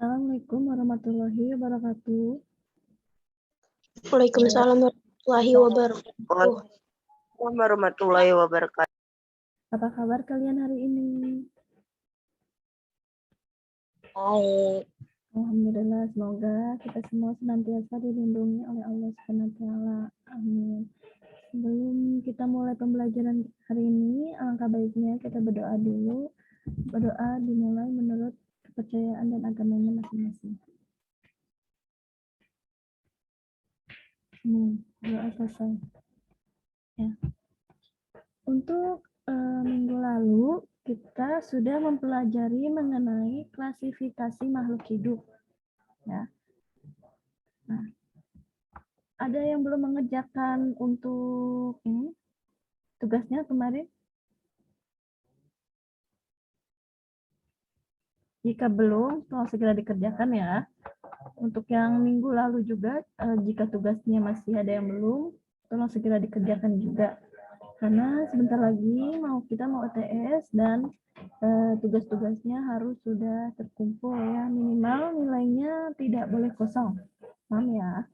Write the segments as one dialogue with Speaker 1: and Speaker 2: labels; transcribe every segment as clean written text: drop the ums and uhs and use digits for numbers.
Speaker 1: Assalamualaikum warahmatullahi wabarakatuh.
Speaker 2: Waalaikumsalam warahmatullahi wabarakatuh.
Speaker 3: Waalaikumsalam warahmatullahi wabarakatuh.
Speaker 1: Apa kabar kalian hari ini?
Speaker 2: Baik.
Speaker 1: Alhamdulillah, semoga kita semua senantiasa dilindungi oleh Allah SWT. Amin. Sebelum kita mulai pembelajaran hari ini, alangkah baiknya kita berdoa dulu. Berdoa dimulai menurut kepercayaan dan agamanya masing-masing. Doa selesai. Ya. Untuk minggu lalu kita sudah mempelajari mengenai klasifikasi makhluk hidup. Ya. Nah, ada yang belum mengerjakan untuk ini tugasnya kemarin? Jika belum, tolong segera dikerjakan ya. Untuk yang minggu lalu juga, jika tugasnya masih ada yang belum, tolong segera dikerjakan juga. Karena sebentar lagi kita mau UTS dan tugas-tugasnya harus sudah terkumpul ya, minimal nilainya tidak boleh kosong. Paham ya?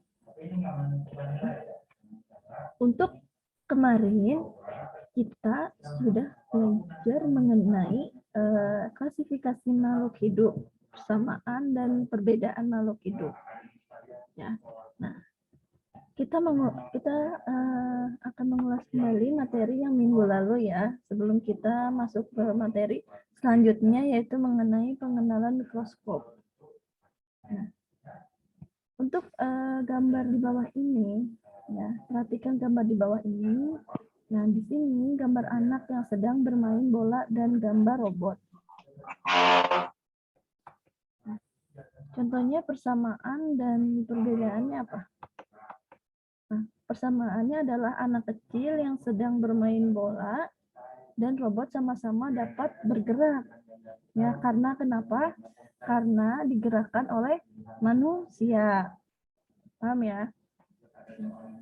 Speaker 1: Untuk kemarin kita sudah belajar mengenai klasifikasi makhluk hidup, persamaan dan perbedaan makhluk hidup. Ya. Nah, kita akan mengulas kembali materi yang minggu lalu ya, sebelum kita masuk ke materi selanjutnya, yaitu mengenai pengenalan mikroskop. Nah, untuk gambar di bawah ini, ya, perhatikan gambar di bawah ini. Nah, di sini gambar anak yang sedang bermain bola dan gambar robot. Nah, contohnya persamaan dan perbedaannya apa? Nah, persamaannya adalah anak kecil yang sedang bermain bola dan robot sama-sama dapat bergerak. Ya, karena kenapa? Karena digerakkan oleh manusia. Paham ya?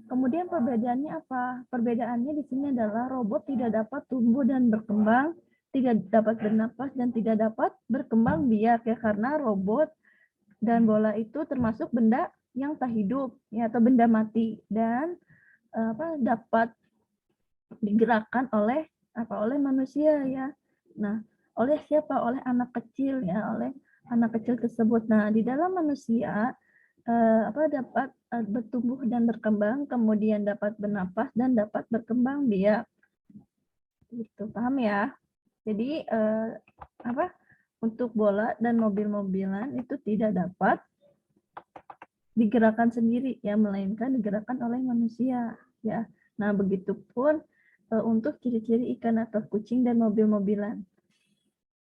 Speaker 1: Kemudian perbedaannya apa? Perbedaannya di sini adalah robot tidak dapat tumbuh dan berkembang, tidak dapat bernapas dan tidak dapat berkembang biak ya, karena robot dan bola itu termasuk benda yang tak hidup ya, atau benda mati, dan dapat digerakkan oleh manusia ya. Nah, oleh siapa? Oleh anak kecil ya, oleh anak kecil tersebut. Nah, di dalam manusia dapat bertumbuh dan berkembang, kemudian dapat bernapas dan dapat berkembang biak. Gitu, paham ya? Jadi untuk bola dan mobil-mobilan itu tidak dapat digerakkan sendiri ya, melainkan digerakkan oleh manusia ya. Nah, begitupun untuk ciri-ciri ikan atau kucing dan mobil-mobilan.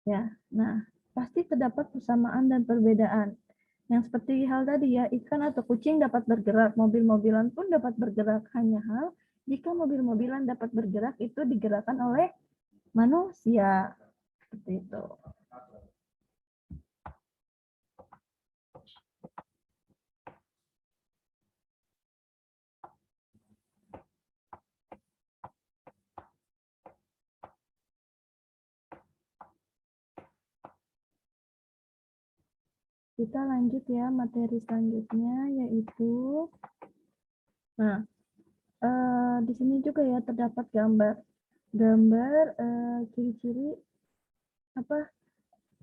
Speaker 1: Ya. Nah, pasti terdapat persamaan dan perbedaan. Yang seperti hal tadi ya, ikan atau kucing dapat bergerak, mobil-mobilan pun dapat bergerak. Hanya hal jika mobil-mobilan dapat bergerak itu digerakkan oleh manusia. Seperti itu. Kita lanjut ya, materi selanjutnya yaitu, nah, di sini juga ya terdapat gambar ciri-ciri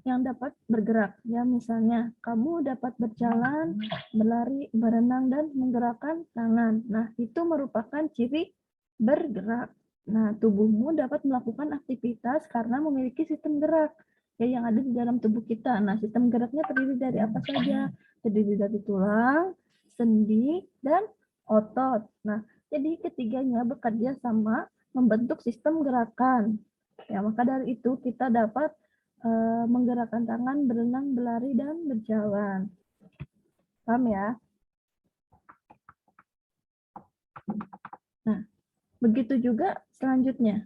Speaker 1: yang dapat bergerak ya, misalnya kamu dapat berjalan, berlari, berenang dan menggerakkan tangan. Nah, itu merupakan ciri bergerak. Nah, tubuhmu dapat melakukan aktivitas karena memiliki sistem gerak ya yang ada di dalam tubuh kita. Nah, sistem geraknya terdiri dari apa saja? Terdiri dari tulang, sendi, dan otot. Nah, jadi ketiganya bekerja sama membentuk sistem gerakan. Ya, maka dari itu kita dapat menggerakkan tangan, berenang, berlari, dan berjalan. Paham ya? Nah, begitu juga selanjutnya.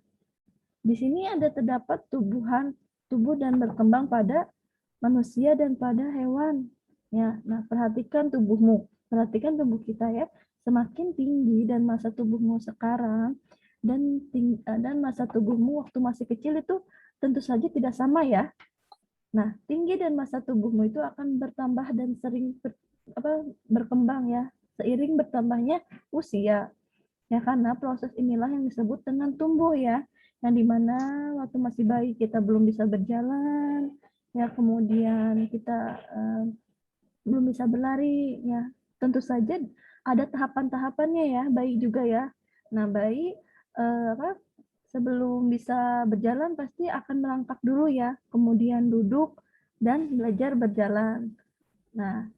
Speaker 1: Di sini ada terdapat tubuh dan berkembang pada manusia dan pada hewan. Ya, nah perhatikan tubuhmu, perhatikan tubuh kita ya. Semakin tinggi dan masa tubuhmu sekarang dan masa tubuhmu waktu masih kecil itu tentu saja tidak sama ya. Nah, tinggi dan massa tubuhmu itu akan bertambah dan sering berkembang ya, seiring bertambahnya usia. Ya, karena proses inilah yang disebut dengan tumbuh ya, yang dimana waktu masih bayi kita belum bisa berjalan, ya kemudian kita belum bisa berlari ya. Tentu saja ada tahapan-tahapannya ya, bayi juga ya. Nah, bayi sebelum bisa berjalan pasti akan melangkah dulu ya, kemudian duduk dan belajar berjalan. Nah,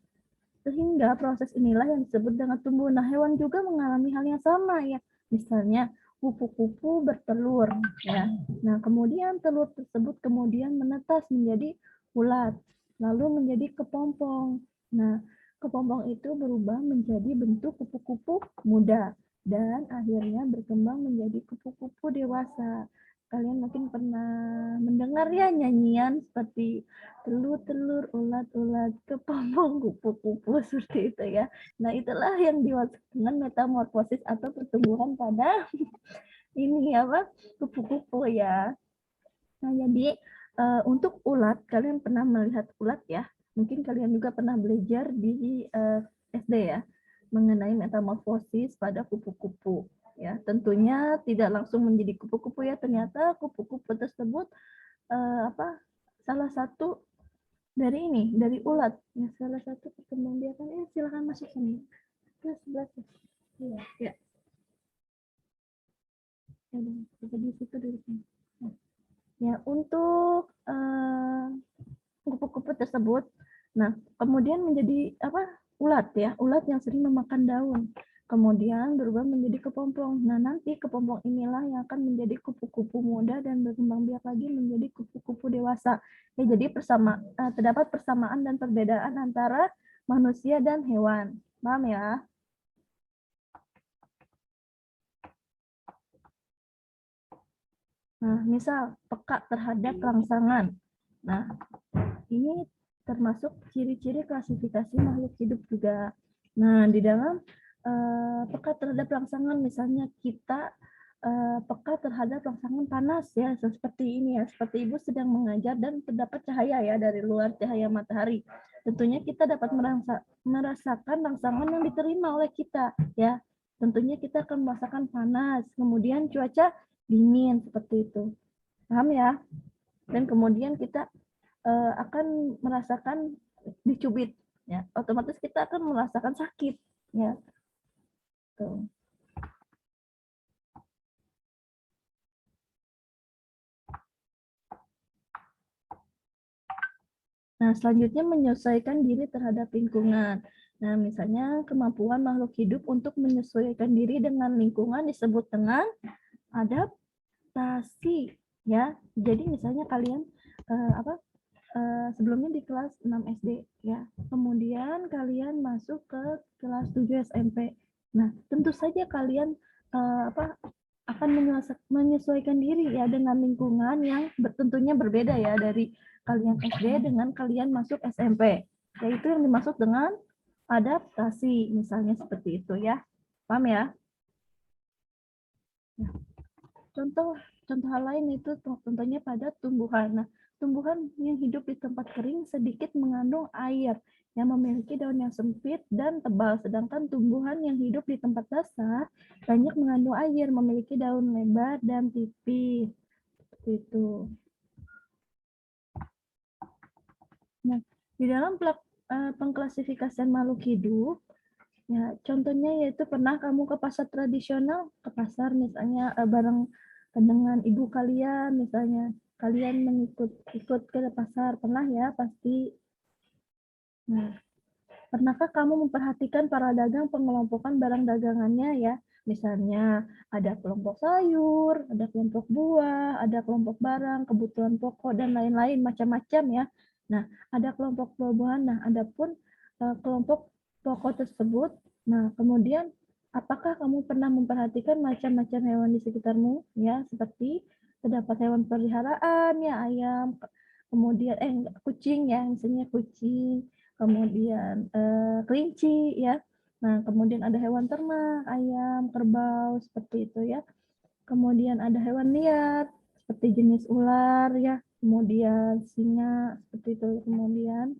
Speaker 1: sehingga proses inilah yang disebut dengan tumbuh. Nah, hewan juga mengalami hal yang sama ya. Misalnya kupu-kupu bertelur ya. Nah, kemudian telur tersebut kemudian menetas menjadi ulat, lalu menjadi kepompong. Nah, kepompong itu berubah menjadi bentuk kupu-kupu muda dan akhirnya berkembang menjadi kupu-kupu dewasa. Kalian mungkin pernah mendengar ya nyanyian seperti telur-telur, ulat-ulat, kepompong, kupu-kupu seperti itu ya. Nah, itulah yang dimaksud dengan metamorfosis atau pertumbuhan pada ini apa? Kupu-kupu ya. Nah, jadi untuk ulat, kalian pernah melihat ulat ya? Mungkin kalian juga pernah belajar di SD ya mengenai metamorfosis pada kupu-kupu ya. Tentunya tidak langsung menjadi kupu-kupu ya. Ternyata kupu-kupu tersebut salah satu dari ulat ya, salah satu perkembangbiakan. Silahkan masuk sini kelas 11 ya. Iya ya. Jadi situ dulu sini. Ya, untuk kupu-kupu tersebut, nah kemudian menjadi ulat ya, ulat yang sering memakan daun, kemudian berubah menjadi kepompong. Nah, nanti kepompong inilah yang akan menjadi kupu-kupu muda dan berkembang biak lagi menjadi kupu-kupu dewasa. Ya, jadi terdapat persamaan dan perbedaan antara manusia dan hewan. Paham ya? Nah, misal peka terhadap rangsangan. Nah, ini termasuk ciri-ciri klasifikasi makhluk hidup juga. Nah, di dalam peka terhadap rangsangan, misalnya kita peka terhadap rangsangan panas ya, seperti ini ya, seperti ibu sedang mengajar dan terdapat cahaya ya dari luar, cahaya matahari. Tentunya kita dapat merasakan rangsangan yang diterima oleh kita ya. Tentunya kita akan merasakan panas, kemudian cuaca dingin seperti itu. Paham ya? Dan kemudian kita akan merasakan dicubit ya, otomatis kita akan merasakan sakit ya. Tuh. Nah, selanjutnya menyesuaikan diri terhadap lingkungan. Nah, misalnya kemampuan makhluk hidup untuk menyesuaikan diri dengan lingkungan disebut dengan adaptasi ya. Jadi misalnya kalian sebelumnya di kelas 6 SD ya. Kemudian kalian masuk ke kelas 7 SMP. Nah, tentu saja kalian akan menyesuaikan diri ya dengan lingkungan yang tentunya berbeda ya dari kalian SD dengan kalian masuk SMP. Yaitu yang dimaksud dengan adaptasi, misalnya seperti itu ya. Paham ya? Nah, contoh hal lain itu contohnya pada tumbuhan. Nah, tumbuhan yang hidup di tempat kering sedikit mengandung air yang memiliki daun yang sempit dan tebal, sedangkan tumbuhan yang hidup di tempat basah banyak mengandung air, memiliki daun lebar dan tipis. Seperti itu. Nah, di dalam pengklasifikasian makhluk hidup, ya contohnya yaitu pernah kamu ke pasar tradisional, ke pasar misalnya bareng dengan ibu kalian, misalnya kalian ikut ke pasar, pernah ya pasti. Nah, pernahkah kamu memperhatikan para dagang pengelompokan barang dagangannya ya? Misalnya ada kelompok sayur, ada kelompok buah, ada kelompok barang, kebutuhan pokok, dan lain-lain macam-macam ya. Nah, ada kelompok buah-buahan. Nah, ada pun kelompok pokok tersebut. Nah, kemudian apakah kamu pernah memperhatikan macam-macam hewan di sekitarmu ya, seperti terdapat hewan peliharaan ya, ayam, kemudian kucing ya, misalnya kucing, kemudian kelinci ya. Nah, kemudian ada hewan ternak, ayam, kerbau seperti itu ya. Kemudian ada hewan liar seperti jenis ular ya. kemudian singa seperti itu, kemudian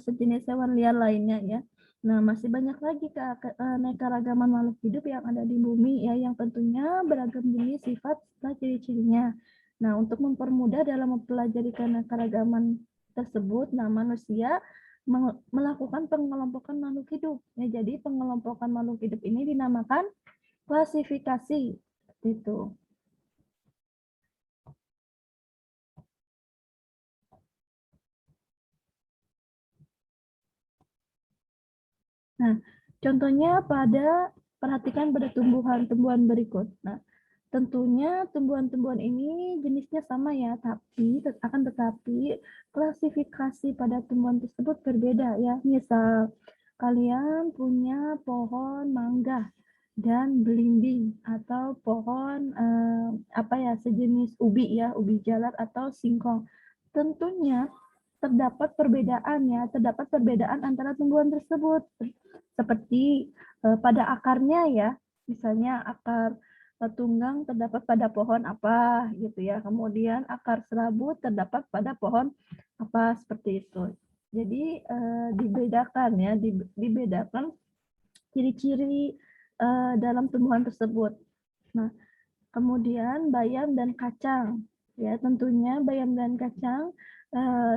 Speaker 1: sejenis hewan liar lainnya ya. Nah, masih banyak lagi keanekaragaman makhluk hidup yang ada di bumi ya, yang tentunya beragam jenis, sifat, serta ciri-cirinya. Nah, untuk mempermudah dalam mempelajari keanekaragaman tersebut, nah manusia melakukan pengelompokan makhluk hidup. Ya, jadi pengelompokan makhluk hidup ini dinamakan klasifikasi. Seperti itu. Nah, contohnya perhatikan pada tumbuhan-tumbuhan berikut. Nah, tentunya tumbuhan-tumbuhan ini jenisnya sama ya, tapi akan tetapi klasifikasi pada tumbuhan tersebut berbeda ya. Misal kalian punya pohon mangga dan belimbing atau pohon apa ya, sejenis ubi ya, ubi jalar atau singkong. Tentunya terdapat perbedaan antara tumbuhan tersebut. Seperti pada akarnya ya, misalnya akar tunggang terdapat pada pohon apa gitu ya. Kemudian akar serabut terdapat pada pohon apa seperti itu. Jadi dibedakan ya, dibedakan ciri-ciri dalam tumbuhan tersebut. Nah, kemudian bayam dan kacang. Ya, tentunya bayam dan kacang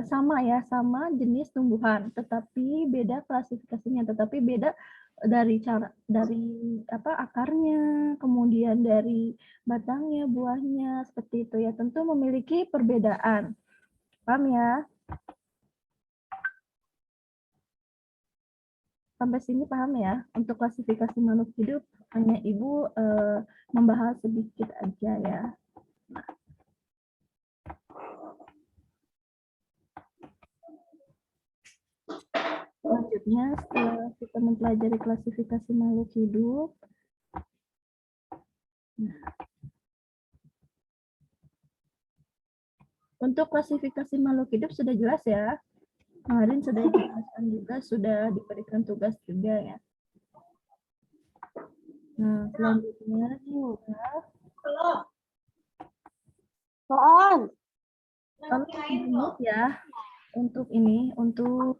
Speaker 1: sama ya, sama jenis tumbuhan, tetapi beda klasifikasinya, tetapi beda dari akarnya, kemudian dari batangnya, buahnya, seperti itu ya. Tentu memiliki perbedaan. Paham ya? Sampai sini paham ya? Untuk klasifikasi makhluk hidup hanya Ibu membahas sedikit aja ya. Selanjutnya, setelah kita mempelajari klasifikasi makhluk hidup, untuk klasifikasi makhluk hidup sudah jelas ya. Kemarin sudah dijelaskan juga, sudah diberikan tugas juga ya. Nah, selanjutnya juga, kalau ingat ya, untuk ini, untuk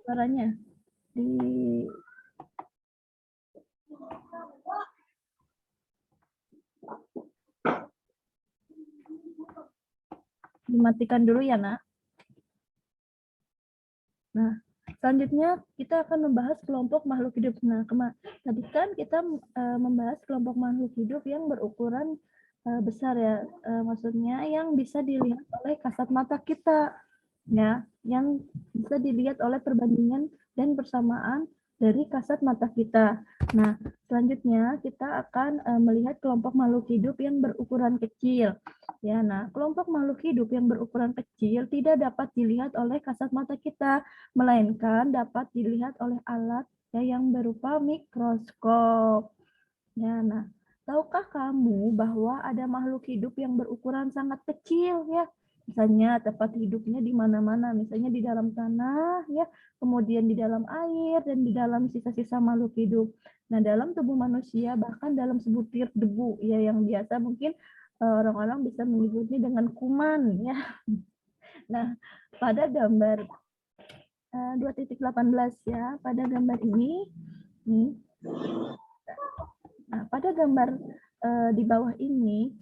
Speaker 1: suaranya dimatikan dulu ya, Nak. Nah, selanjutnya kita akan membahas kelompok makhluk hidup. Nah, tadi kan kita membahas kelompok makhluk hidup yang berukuran besar ya, maksudnya yang bisa dilihat oleh kasat mata kita, ya, yang bisa dilihat oleh perbandingan dan persamaan dari kasat mata kita. Nah, selanjutnya kita akan melihat kelompok makhluk hidup yang berukuran kecil. Ya, nah, kelompok makhluk hidup yang berukuran kecil tidak dapat dilihat oleh kasat mata kita, melainkan dapat dilihat oleh alat ya, yang berupa mikroskop. Ya, nah, tahukah kamu bahwa ada makhluk hidup yang berukuran sangat kecil ya? Misalnya tempat hidupnya di mana-mana, misalnya di dalam tanah ya, kemudian di dalam air dan di dalam sisa-sisa makhluk hidup. Nah, dalam tubuh manusia bahkan dalam sebutir debu ya, yang biasa mungkin orang-orang bisa menyebutnya dengan kuman ya. Nah, pada gambar 2.18 ya, pada gambar ini nih. Nah, pada gambar di bawah ini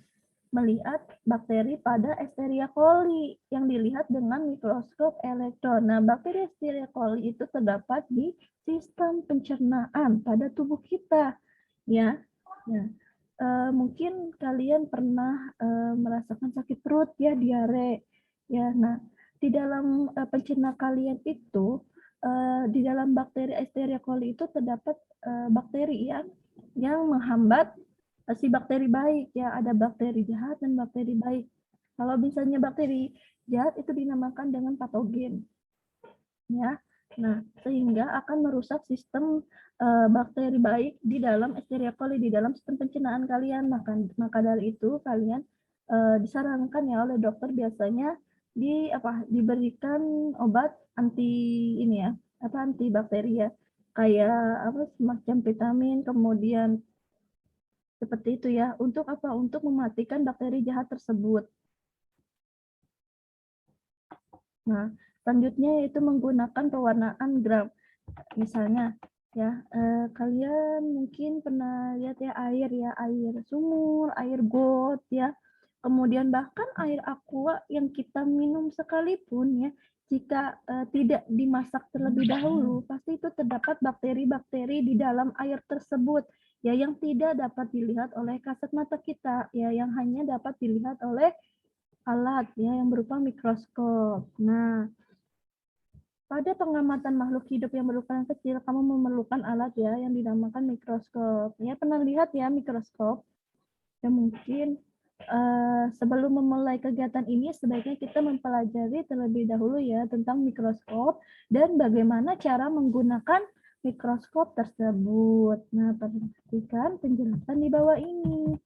Speaker 1: melihat bakteri pada Escherichia coli yang dilihat dengan mikroskop elektron. Nah, bakteri Escherichia coli itu terdapat di sistem pencernaan pada tubuh kita, ya. Nah, mungkin kalian pernah merasakan sakit perut ya, diare, ya. Nah, di dalam pencernaan kalian itu, di dalam bakteri Escherichia coli itu terdapat bakteri yang menghambat si bakteri baik ya, ada bakteri jahat dan bakteri baik. Kalau misalnya bakteri jahat itu dinamakan dengan patogen ya. Nah, sehingga akan merusak sistem bakteri baik di dalam Escherichia coli, di dalam sistem pencernaan kalian. Maka dari itu kalian disarankan ya oleh dokter biasanya diberikan obat anti ini ya, anti bakteri ya, kayak semacam vitamin, kemudian Seperti itu ya. Untuk apa? Untuk mematikan bakteri jahat tersebut. Nah, selanjutnya yaitu menggunakan pewarnaan gram. Misalnya ya, kalian mungkin pernah lihat ya, air sumur, air got ya. Kemudian bahkan air aqua yang kita minum sekalipun ya, jika tidak dimasak terlebih dahulu, pasti itu terdapat bakteri-bakteri di dalam air tersebut ya, yang tidak dapat dilihat oleh kasat mata kita ya, yang hanya dapat dilihat oleh alat ya yang berupa mikroskop. Nah, pada pengamatan makhluk hidup yang berukuran kecil, kamu memerlukan alat ya yang dinamakan mikroskop. Ya, pernah lihat ya mikroskop? Ya mungkin sebelum memulai kegiatan ini sebaiknya kita mempelajari terlebih dahulu ya tentang mikroskop dan bagaimana cara menggunakan mikroskop tersebut. Nah, perhatikan penjelasan di bawah ini.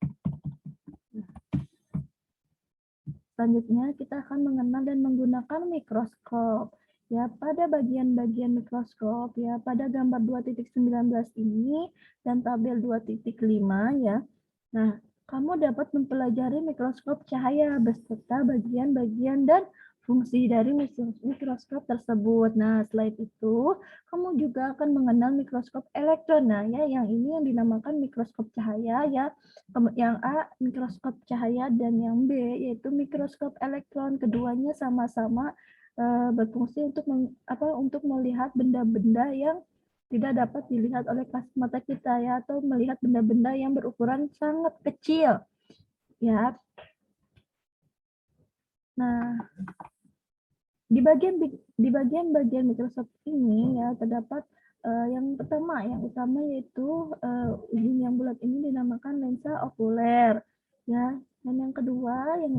Speaker 1: Selanjutnya kita akan mengenal dan menggunakan mikroskop. Ya, pada bagian-bagian mikroskop ya, pada gambar 2.19 ini dan tabel 2.5 ya. Nah, kamu dapat mempelajari mikroskop cahaya beserta bagian-bagian dan fungsi dari mikroskop tersebut. Nah, selain itu, kamu juga akan mengenal mikroskop elektron. Nah, ya, yang ini yang dinamakan mikroskop cahaya ya. Yang A mikroskop cahaya dan yang B yaitu mikroskop elektron. Keduanya sama-sama berfungsi untuk melihat benda-benda yang tidak dapat dilihat oleh kasat mata kita ya, atau melihat benda-benda yang berukuran sangat kecil ya. Nah, di bagian mikroskop ini ya terdapat yang utama yaitu ujung yang bulat ini dinamakan lensa okuler ya, dan yang kedua yang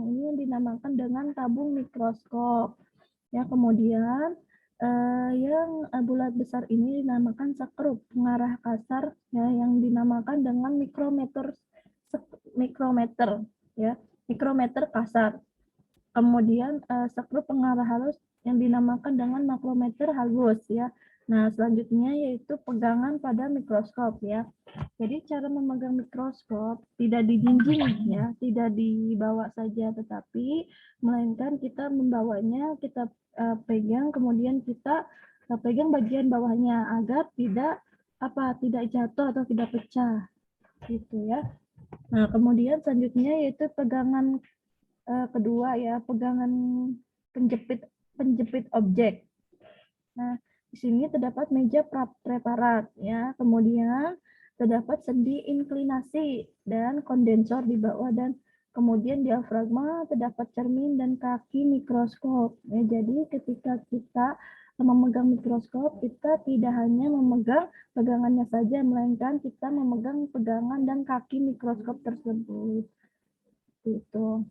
Speaker 1: ini yang dinamakan dengan tabung mikroskop ya. Kemudian yang bulat besar ini dinamakan sekrup pengarah kasar ya, yang dinamakan dengan mikrometer ya, mikrometer kasar. Kemudian sekrup pengarah halus yang dinamakan dengan makrometer halus ya. Nah, selanjutnya yaitu pegangan pada mikroskop ya. Jadi cara memegang mikroskop tidak dijinjing ya, tidak dibawa saja, tetapi melainkan kita membawanya, kita pegang, kemudian kita pegang bagian bawahnya agar tidak jatuh atau tidak pecah gitu ya. Nah, kemudian selanjutnya yaitu pegangan kedua ya, pegangan penjepit objek. Nah, di sini terdapat meja preparat ya, kemudian terdapat sendi inklinasi dan kondensor di bawah, dan kemudian diafragma, terdapat cermin dan kaki mikroskop. Ya, jadi ketika kita memegang mikroskop, kita tidak hanya memegang pegangannya saja, melainkan kita memegang pegangan dan kaki mikroskop tersebut. Gitu.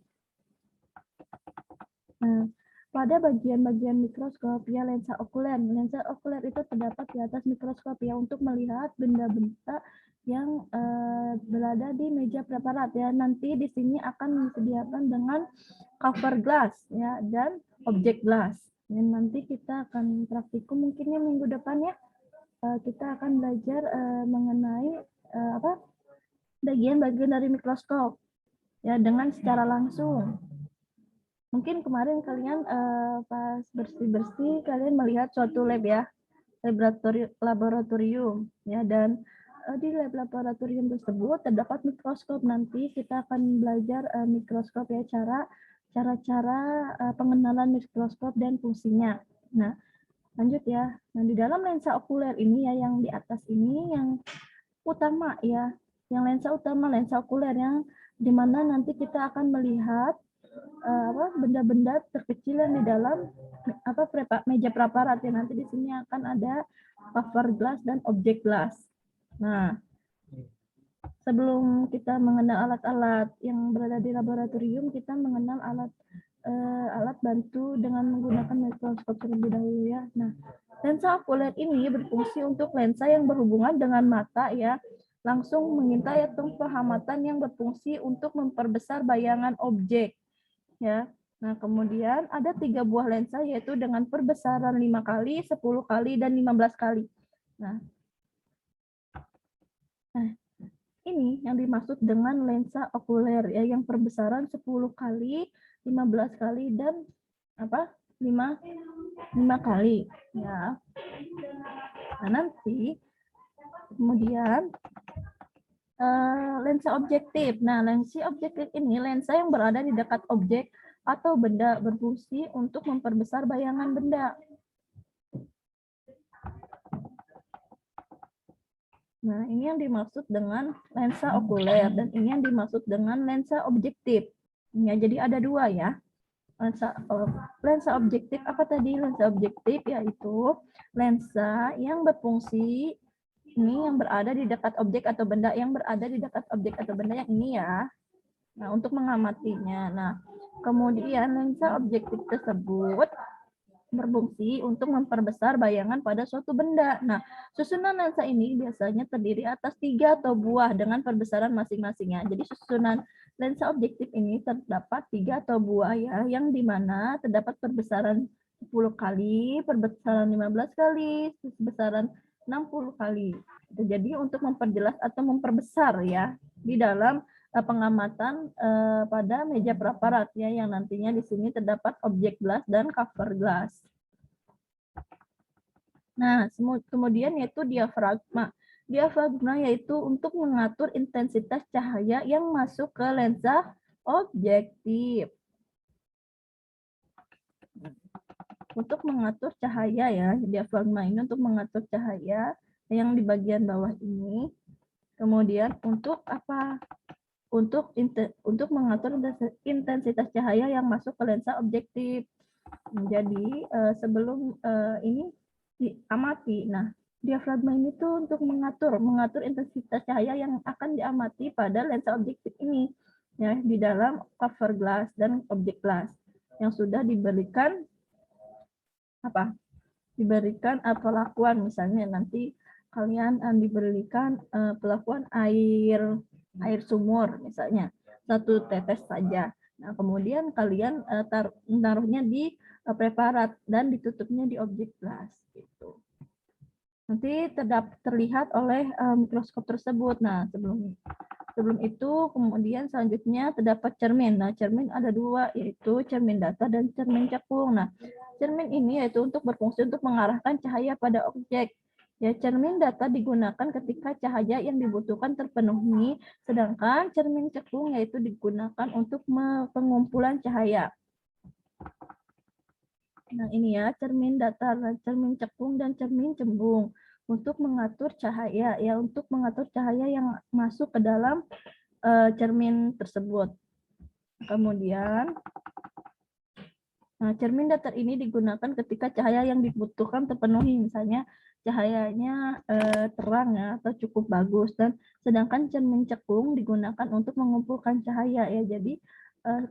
Speaker 1: Nah, pada bagian-bagian mikroskop ya lensa okuler. Lensa okuler itu terdapat di atas mikroskop ya untuk melihat benda-benda yang berada di meja preparat ya. Nanti di sini akan disediakan dengan cover glass ya dan object glass. Dan nanti kita akan praktikum mungkinnya minggu depan ya. Kita akan belajar mengenai bagian-bagian dari mikroskop ya dengan secara langsung. Mungkin kemarin kalian pas bersih-bersih kalian melihat suatu lab ya, laboratorium ya, dan di lab laboratorium tersebut terdapat mikroskop. Nanti kita akan belajar mikroskop ya, cara-cara pengenalan mikroskop dan fungsinya. Nah, lanjut ya. Nah, di dalam lensa okuler ini ya, yang di atas ini yang utama ya, yang lensa utama, lensa okuler yang dimana nanti kita akan melihat benda-benda terkecil yang di dalam meja preparat ya. Nanti di sini akan ada cover glass dan object glass. Nah, sebelum kita mengenal alat-alat yang berada di laboratorium, kita mengenal alat bantu dengan menggunakan mikroskop terlebih dahulu ya. Nah, lensa okuler ini berfungsi untuk lensa yang berhubungan dengan mata ya, langsung mengintai atau pengamatan yang berfungsi untuk memperbesar bayangan objek. Ya, nah kemudian ada 3 buah lensa yaitu dengan perbesaran 5 kali, 10 kali, dan 15 kali. Nah, ini yang dimaksud dengan lensa okuler ya, yang perbesaran 10 kali, 15 kali dan 5 kali ya. Nah, nanti kemudian lensa objektif. Nah, lensa objektif ini lensa yang berada di dekat objek atau benda berfungsi untuk memperbesar bayangan benda. Nah, ini yang dimaksud dengan lensa okuler dan ini yang dimaksud dengan lensa objektif. Ya, jadi ada dua ya. Lensa objektif apa tadi? Lensa objektif yaitu lensa yang berfungsi ini yang berada di dekat objek atau benda, yang berada di dekat objek atau benda yang ini ya. Nah, untuk mengamatinya. Nah, kemudian lensa objektif tersebut berfungsi untuk memperbesar bayangan pada suatu benda. Nah, susunan lensa ini biasanya terdiri atas 3 atau buah dengan perbesaran masing-masingnya. Jadi susunan lensa objektif ini terdapat 3 atau buah ya, yang dimana terdapat perbesaran 10 kali, perbesaran 15 kali, perbesaran 60 kali. Jadi untuk memperjelas atau memperbesar ya di dalam pengamatan pada meja praparat ya, yang nantinya di sini terdapat objek glass dan cover glass. Nah, kemudian yaitu diafragma. Diafragma yaitu untuk mengatur intensitas cahaya yang masuk ke lensa objektif. Untuk mengatur cahaya ya, diafragma ini untuk mengatur cahaya yang di bagian bawah ini. Kemudian untuk apa? Untuk mengatur intensitas cahaya yang masuk ke lensa objektif. Jadi sebelum ini diamati, nah diafragma ini tuh untuk mengatur intensitas cahaya yang akan diamati pada lensa objektif ini ya, di dalam cover glass dan objek glass yang sudah diberikan pelakuan. Misalnya nanti kalian diberikan pelakuan air sumur misalnya 1 tetes saja. Nah, kemudian kalian taruhnya di preparat dan ditutupnya di objek glass gitu. Nanti terlihat oleh mikroskop tersebut. Nah, sebelum itu kemudian selanjutnya terdapat cermin. Nah, cermin ada 2, yaitu cermin datar dan cermin cekung. Nah, cermin ini yaitu untuk berfungsi untuk mengarahkan cahaya pada objek. Ya, cermin datar digunakan ketika cahaya yang dibutuhkan terpenuhi, sedangkan cermin cekung yaitu digunakan untuk pengumpulan cahaya. Nah, ini ya, cermin datar, cermin cekung, dan cermin cembung untuk mengatur cahaya, ya, untuk mengatur cahaya yang masuk ke dalam cermin tersebut. Kemudian, cermin datar ini digunakan ketika cahaya yang dibutuhkan terpenuhi, misalnya cahayanya terang ya, atau cukup bagus, dan sedangkan cermin cekung digunakan untuk mengumpulkan cahaya ya. Jadi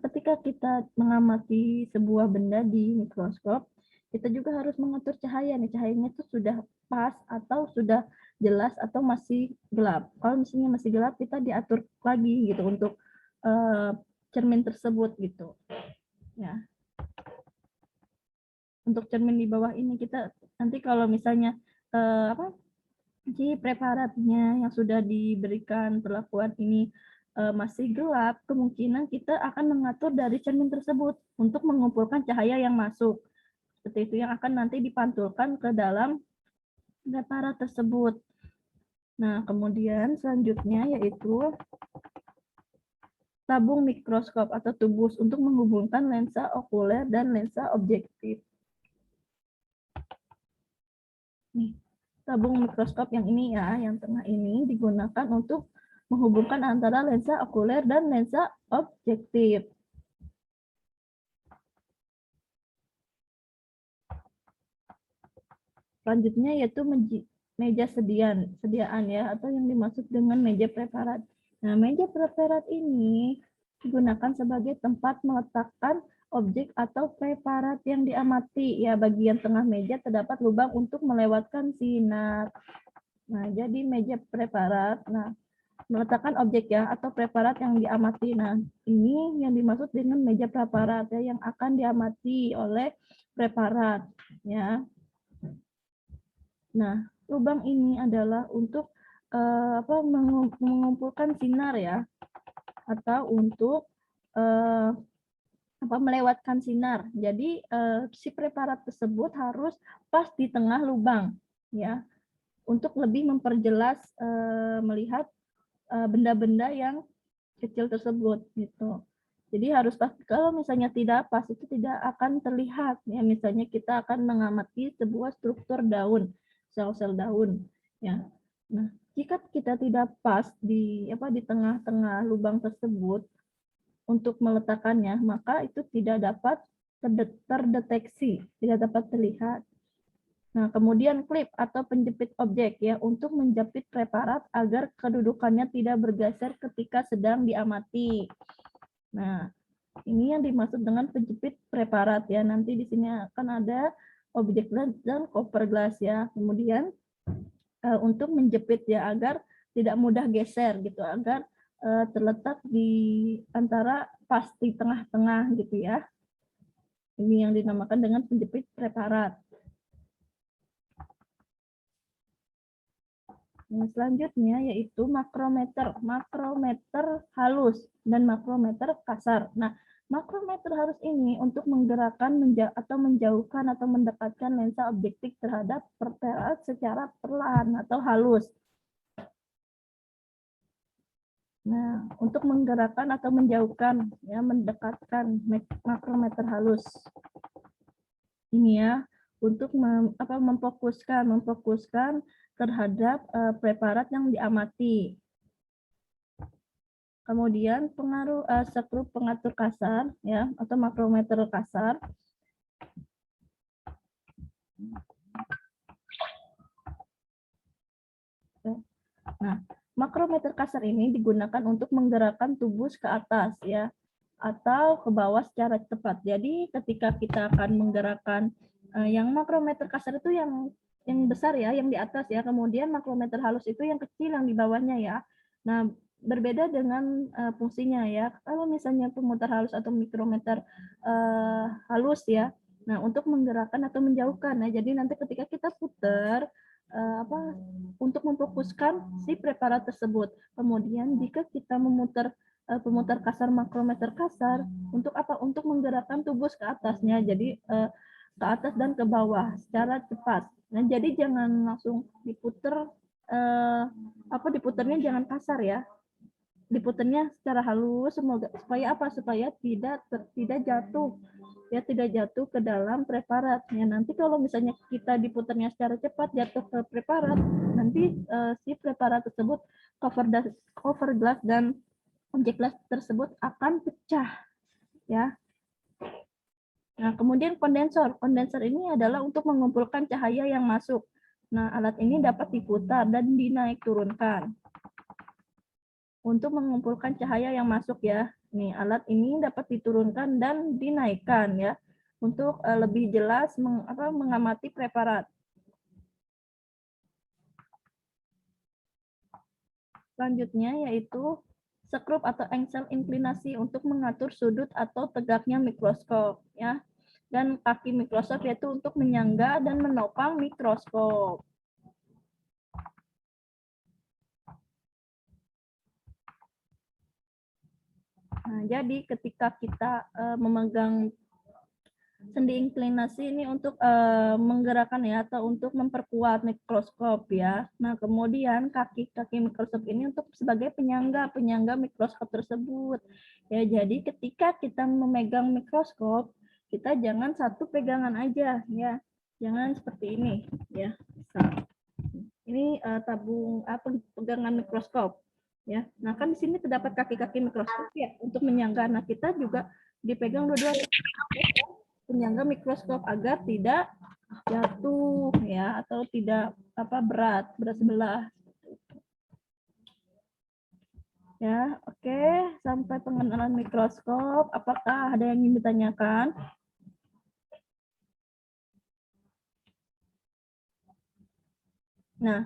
Speaker 1: ketika kita mengamati sebuah benda di mikroskop, kita juga harus mengatur cahaya nih, cahayanya itu sudah pas atau sudah jelas atau masih gelap. Kalau misalnya masih gelap, kita diatur lagi gitu untuk cermin tersebut gitu ya. Untuk cermin di bawah ini kita nanti kalau misalnya di preparatnya yang sudah diberikan perlakuan ini masih gelap, kemungkinan kita akan mengatur dari cermin tersebut untuk mengumpulkan cahaya yang masuk. Seperti itu yang akan nanti dipantulkan ke dalam preparat tersebut. Nah, kemudian selanjutnya yaitu tabung mikroskop atau tubus untuk menghubungkan lensa okuler dan lensa objektif. Nih, tabung mikroskop yang ini ya, yang tengah ini digunakan untuk menghubungkan antara lensa okuler dan lensa objektif. Selanjutnya yaitu meja sediaan ya, atau yang dimaksud dengan meja preparat. Nah, meja preparat ini digunakan sebagai tempat meletakkan objek atau preparat yang diamati. Ya, bagian tengah meja terdapat lubang untuk melewatkan sinar. Nah, jadi meja preparat, nah, meletakkan objek ya atau preparat yang diamati. Nah, ini yang dimaksud dengan meja preparat ya, yang akan diamati oleh preparat ya. Nah, lubang ini adalah untuk mengumpulkan sinar ya, atau untuk melewatkan sinar. Jadi si preparat tersebut harus pas di tengah lubang ya, untuk lebih memperjelas melihat benda-benda yang kecil tersebut gitu. Jadi harus pasti, kalau misalnya tidak pas itu tidak akan terlihat ya. Misalnya kita akan mengamati sebuah struktur daun, sel-sel daun ya. Nah, jika kita tidak pas di tengah-tengah lubang tersebut untuk meletakkannya, maka itu tidak dapat terdeteksi, tidak dapat terlihat. Nah, kemudian klip atau penjepit objek ya, untuk menjepit preparat agar kedudukannya tidak bergeser ketika sedang diamati. Nah, ini yang dimaksud dengan penjepit preparat ya. Nanti di sini akan ada objek glass dan cover glass ya. Kemudian untuk menjepit ya, agar tidak mudah geser gitu, agar terletak di antara pas di tengah-tengah gitu ya. Ini yang dinamakan dengan penjepit preparat. Nah, selanjutnya yaitu makrometer. Makrometer halus dan makrometer kasar. Nah, makrometer halus ini untuk menggerakkan atau menjauhkan atau mendekatkan lensa objektif terhadap preparat secara perlahan atau halus. Nah, untuk menggerakkan atau menjauhkan ya, mendekatkan makrometer halus. Ini ya, untuk memfokuskan terhadap preparat yang diamati. Kemudian pengaruh skrup pengatur kasar ya, atau makrometer kasar. Nah, makrometer kasar ini digunakan untuk menggerakkan tubus ke atas ya, atau ke bawah secara tepat. Jadi ketika kita akan menggerakkan yang makrometer kasar itu yang besar ya, yang di atas ya. Kemudian makrometer halus itu yang kecil yang di bawahnya ya. Nah, berbeda dengan fungsinya ya. Kalau misalnya pemutar halus atau mikrometer halus ya. Nah, untuk menggerakkan atau menjauhkan. Nah, jadi nanti ketika kita putar untuk memfokuskan si preparat tersebut. Kemudian jika kita memutar pemutar kasar makrometer kasar, untuk apa? Untuk menggerakkan tubus ke atasnya. Jadi ke atas dan ke bawah secara cepat. Nah, jadi jangan langsung diputer diputarnya jangan kasar ya. Diputarnya secara halus supaya apa? Supaya tidak jatuh ya, tidak jatuh ke dalam preparat. Ya, nanti kalau misalnya kita diputarnya secara cepat jatuh ke preparat, nanti si preparat tersebut cover glass dan objek glass tersebut akan pecah ya. Nah, kemudian kondensor. Kondensor ini adalah untuk mengumpulkan cahaya yang masuk. Nah, alat ini dapat diputar dan dinaik turunkan untuk mengumpulkan cahaya yang masuk ya. Nih, alat ini dapat diturunkan dan dinaikkan ya, untuk lebih jelas mengamati preparat. Selanjutnya yaitu skrup atau engsel inklinasi untuk mengatur sudut atau tegaknya mikroskop ya. Dan kaki mikroskop yaitu untuk menyangga dan menopang mikroskop. Nah, jadi ketika kita memegang sendi inklinasi ini untuk menggerakkan ya, atau untuk memperkuat mikroskop ya. Nah, kemudian kaki-kaki mikroskop ini untuk sebagai penyangga mikroskop tersebut. Ya, jadi ketika kita memegang mikroskop, kita jangan satu pegangan aja ya. Jangan seperti ini ya. Ini tabung pegangan mikroskop ya. Nah, kan di sini terdapat kaki-kaki mikroskop ya untuk menyangga. Nah, kita juga dipegang dua-duanya penyangga mikroskop agar tidak jatuh ya, atau tidak berat sebelah ya. Oke, sampai pengenalan mikroskop. Apakah ada yang ingin ditanyakan? Nah,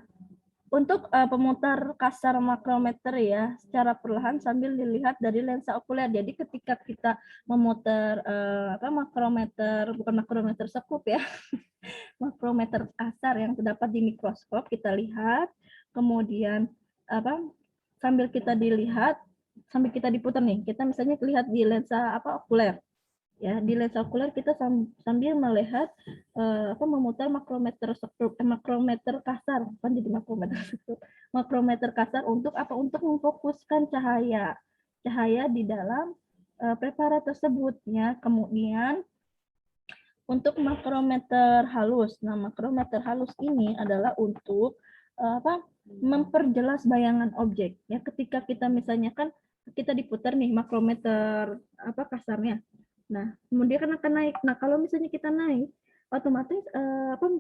Speaker 1: untuk pemutar kasar makrometer ya, secara perlahan sambil dilihat dari lensa okuler. Jadi ketika kita memutar makrometer, bukan makrometer skrup ya, makrometer kasar yang terdapat di mikroskop, kita lihat. kemudian sambil kita diputar nih, kita misalnya lihat di lensa okuler. Ya, di lensa okuler kita sambil melihat memutar makrometer kasar, bukan jadi makrometer kasar untuk apa? Untuk memfokuskan cahaya di dalam preparat tersebut ya. Kemudian untuk makrometer halus. Nah, makrometer halus ini adalah untuk memperjelas bayangan objek. Ya, ketika kita misalnya kan kita diputar nih makrometer kasarnya. Nah, kemudian akan naik. Nah, kalau misalnya kita naik, otomatis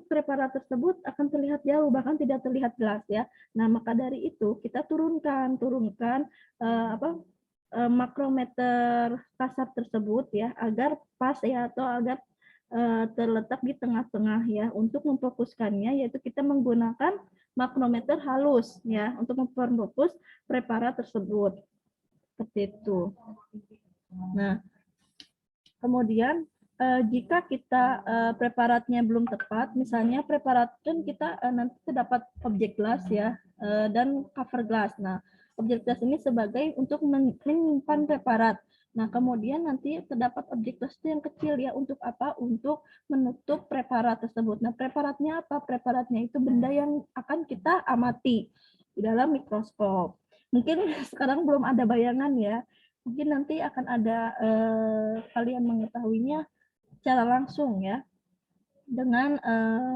Speaker 1: preparat tersebut akan terlihat jauh, bahkan tidak terlihat jelas ya. Nah, maka dari itu kita turunkan makrometer kasar tersebut ya, agar pas ya, atau agar terletak di tengah-tengah ya. Untuk memfokuskannya yaitu kita menggunakan makrometer halus ya, untuk memfokus preparat tersebut. Seperti itu. Nah, kemudian jika kita preparatnya belum tepat, misalnya preparat kan kita nanti terdapat objek glass ya, dan cover glass. Nah, objek glass ini sebagai untuk menyimpan preparat. Nah, kemudian nanti terdapat objek glass yang kecil ya, untuk apa? Untuk menutup preparat tersebut. Nah, preparatnya apa? Preparatnya itu benda yang akan kita amati di dalam mikroskop. Mungkin sekarang belum ada bayangan ya. Mungkin nanti akan ada kalian mengetahuinya secara langsung ya, dengan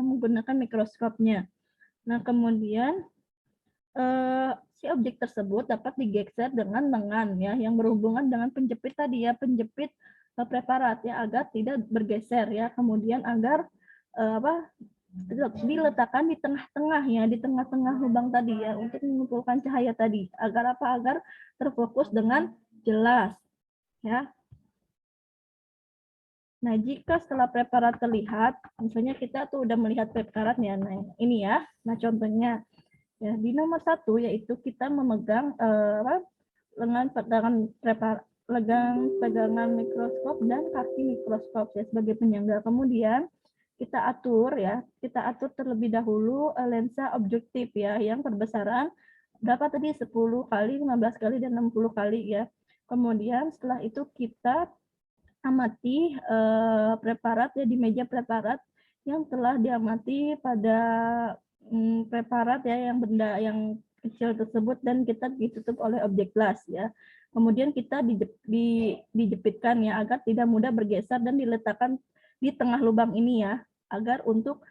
Speaker 1: menggunakan mikroskopnya. Nah, kemudian si objek tersebut dapat digeser dengan lengan ya, yang berhubungan dengan penjepit tadi ya, penjepit preparat ya, agar tidak bergeser ya. Kemudian agar diletakkan di tengah-tengah ya, di tengah-tengah lubang tadi ya, untuk mengumpulkan cahaya tadi. Agar apa? Agar terfokus dengan jelas ya. Nah, jika setelah preparat terlihat, misalnya kita tuh udah melihat preparatnya, nah ini ya. Nah, contohnya ya, di nomor 1 yaitu kita memegang pegangan mikroskop dan kaki mikroskop ya, sebagai penyangga. Kemudian kita atur terlebih dahulu lensa objektif ya, yang perbesaran berapa tadi? 10 kali, 15 kali, dan 60 kali ya. Kemudian setelah itu kita amati preparat ya, di meja preparat yang telah diamati pada preparat ya, yang benda yang kecil tersebut, dan kita ditutup oleh objek glass ya. Kemudian kita dijepitkan ya, agar tidak mudah bergeser, dan diletakkan di tengah lubang ini ya, agar untuk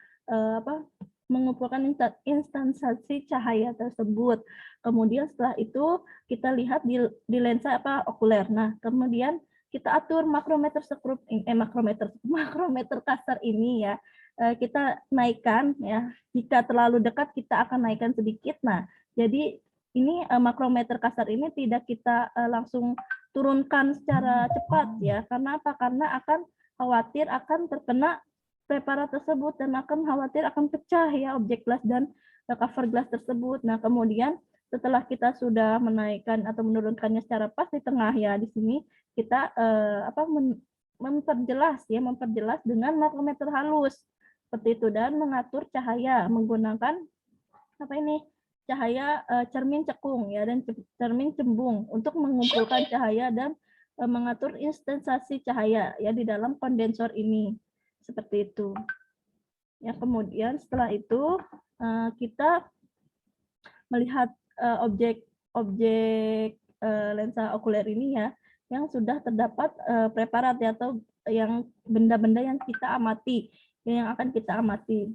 Speaker 1: mengumpulkan instansasi cahaya tersebut. Kemudian setelah itu kita lihat di lensa okuler. Nah, kemudian kita atur makrometer kasar ini ya, kita naikkan ya. Jika terlalu dekat kita akan naikkan sedikit. Nah, jadi ini makrometer kasar ini tidak kita langsung turunkan secara cepat ya. Karena apa? Karena akan khawatir akan terkena preparat tersebut, dan akan khawatir akan pecah ya objek glass dan cover glass tersebut. Nah, kemudian setelah kita sudah menaikkan atau menurunkannya secara pas di tengah ya, di sini kita memperjelas dengan makrometer halus seperti itu, dan mengatur cahaya menggunakan cahaya cermin cekung ya, dan cermin cembung untuk mengumpulkan cahaya dan mengatur instansasi cahaya ya di dalam kondensor ini, seperti itu ya. Kemudian setelah itu kita melihat objek lensa okuler ini ya, yang sudah terdapat preparat ya, atau yang benda-benda yang kita amati, yang akan kita amati.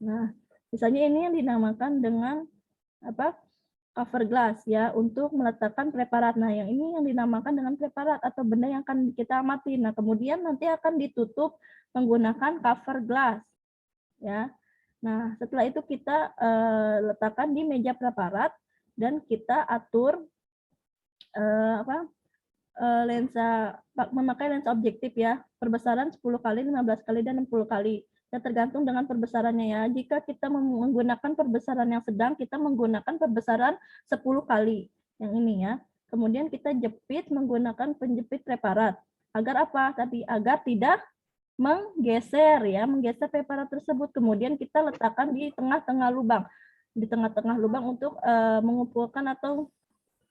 Speaker 1: Nah, misalnya ini yang dinamakan dengan cover glass ya, untuk meletakkan preparat. Nah, yang ini yang dinamakan dengan preparat atau benda yang akan kita amati. Nah, kemudian nanti akan ditutup menggunakan cover glass ya. Nah, setelah itu kita letakkan di meja preparat, dan kita atur memakai lensa objektif ya, perbesaran 10 kali, 15 kali, dan 60 kali. Ya, tergantung dengan perbesarannya ya. Jika kita menggunakan perbesaran yang sedang, kita menggunakan perbesaran 10 kali. Yang ini ya. Kemudian kita jepit menggunakan penjepit preparat. Agar apa? Tadi agar tidak menggeser preparat tersebut. Kemudian kita letakkan di tengah-tengah lubang. di tengah-tengah lubang untuk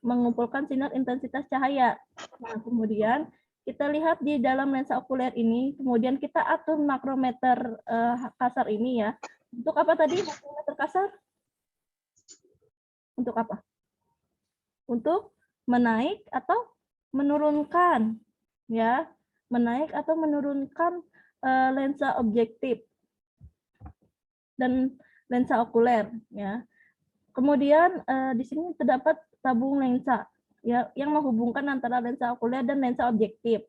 Speaker 1: mengumpulkan sinar intensitas cahaya. Nah, kemudian kita lihat di dalam lensa okuler ini, kemudian kita atur makrometer kasar ini ya. Untuk apa tadi makrometer kasar? Untuk apa? Untuk menaik atau menurunkan, ya, menaik atau menurunkan lensa objektif dan lensa okuler, ya. Kemudian di sini terdapat tabung lensa, ya, yang menghubungkan antara lensa okuler dan lensa objektif.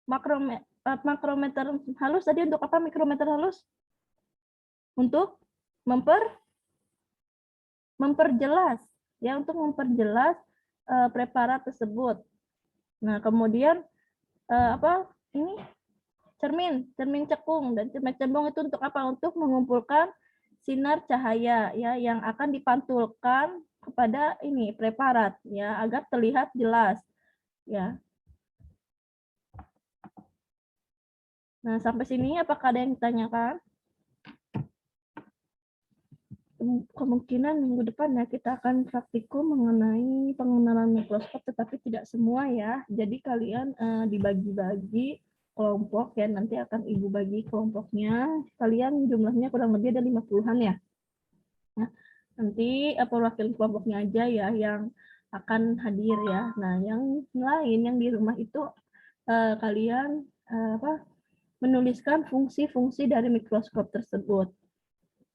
Speaker 1: Makrometer halus tadi untuk apa? Mikrometer halus untuk memperjelas, ya, untuk memperjelas preparat tersebut. Nah, kemudian apa ini cermin cekung, dan cermin cembung itu untuk apa? Untuk mengumpulkan sinar cahaya, ya, yang akan dipantulkan kepada ini preparat, ya, agar terlihat jelas, ya. Nah, sampai sini apakah ada yang ditanyakan? Kemungkinan minggu depan ya kita akan praktikum mengenai pengenalan mikroskop, tetapi tidak semua ya. Jadi kalian dibagi-bagi kelompok ya, nanti akan ibu bagi kelompoknya. Kalian jumlahnya kurang lebih ada 50-an ya. Nah, nanti perwakilan kelompoknya aja ya yang akan hadir ya. Nah, yang lain yang di rumah itu kalian menuliskan fungsi-fungsi dari mikroskop tersebut.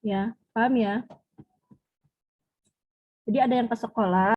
Speaker 1: Ya, paham ya? Jadi ada yang ke sekolah